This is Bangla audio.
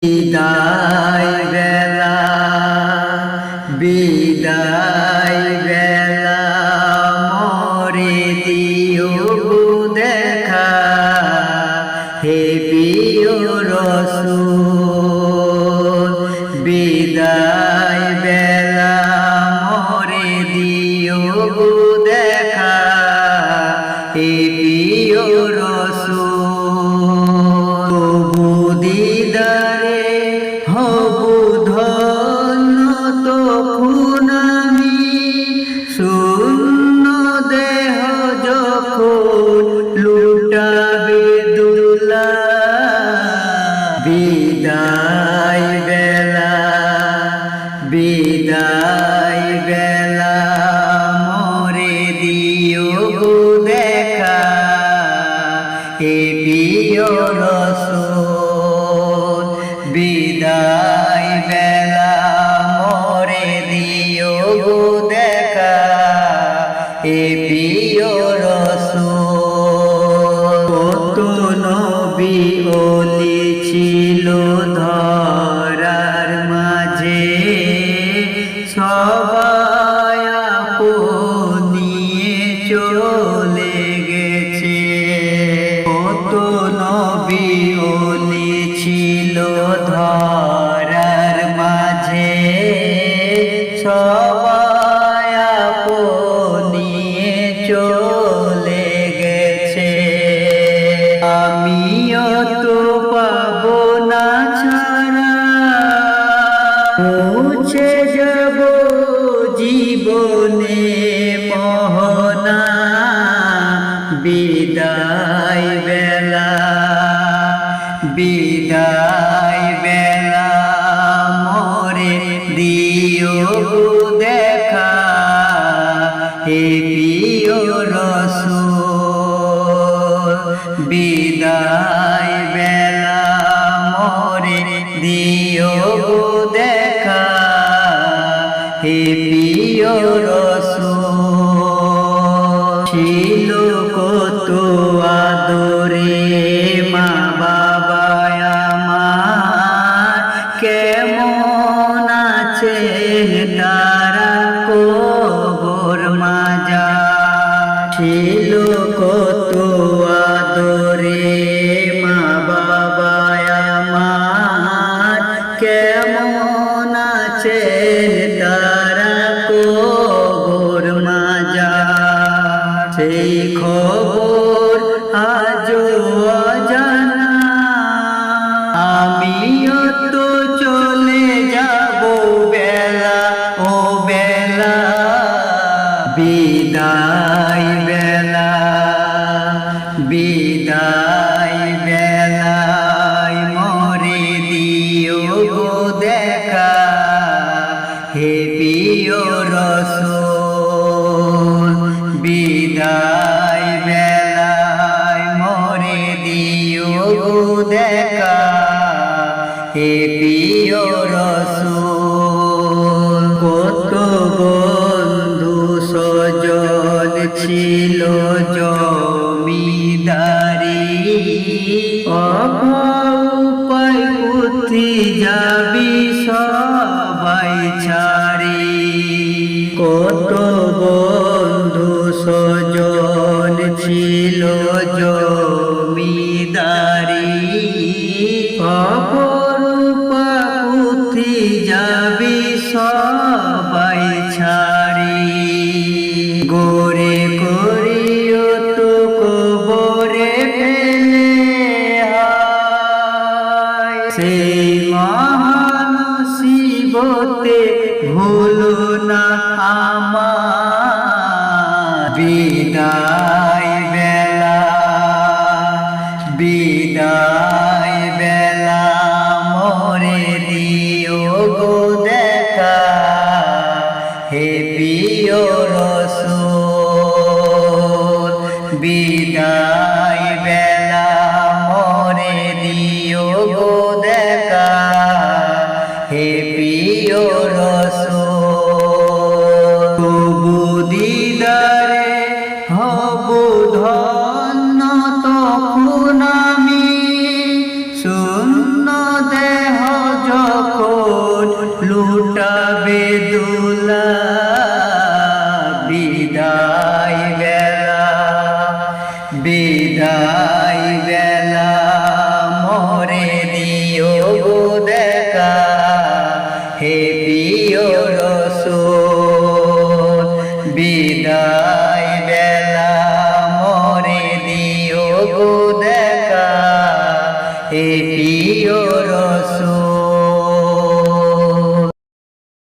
বিদায় বেলা বিদায় বেলা মোরে দিও দেখা হে প্রিয় রাসূল বিদায় বেলা মোরে দিও দেখা হে প্রিয় রাসূল দিদারে হবু ধন্য তখন আমি শূন্য দেহ যখন লুটাবে দুলা বিদায় বেলা বিদায় বেলা মোরে দিও দেখা হে প্রিয় রাসূল বিদায় বেলা মোরে দিও দেখা হে প্রিয় রাসূল কত নবী ওলি ছিল ধরার মাঝে সবাই আপন নিয়ে চলে গেছে কত নবী ওলি ছিল ধরার মাঝে সবাই আপন নিয়ে চলে গেছে আমিও তো পাবো না ছাড়া মুছে যাব জীবনে মোহনা বিদায় বেলা বিদায় বেলা মোরে দিও দেখা হে প্রিয় রাসূল বিদায় বেলা মোরে দিও দেখা হে প্রিয় রাসূল ছিল কত আদরে মা বাবা আমার কেমন আছে তারা কবর মাজার ছিল কত আদরে মা বাবা আমার কেমন আছে তারা কবর মাজার সেই খবর আজও অজানা আমিও তো চলে যাব বেলা ও বেলা বিদায় বেলা বিদায় বেলায় মোরে দিও দেখা হে প্রিয় রাসূল বিদায় বেলায় মোরে দিও দেখা হে প্রিয় রাসূল কত বন্ধু সজন ছিল জমিদারি অপায় পুঁথি যাবি সবাই ছাড়ি কত বন্ধু সজন ছিল জমিদারি অপরূপা পুঁথি যাবি সবাই ছাড়ি গোরে করিও তো কবরে ফেলে সেই মহানসিবতে ভুলো না আমার বিদায় বেলা বিদায় বেলা মোরে দিও দেখা হে প্রিয় রাসূল বিদায় বেলা মোরে দিও দেখা হে প্রিয় রাসূল তবু দিদারে হব বিদায় বেলা মোরে দিও গো দেখা হে প্রিয় রাসূল বিদায় বেলা মোরে দিও গো দেখা হে প্রিয়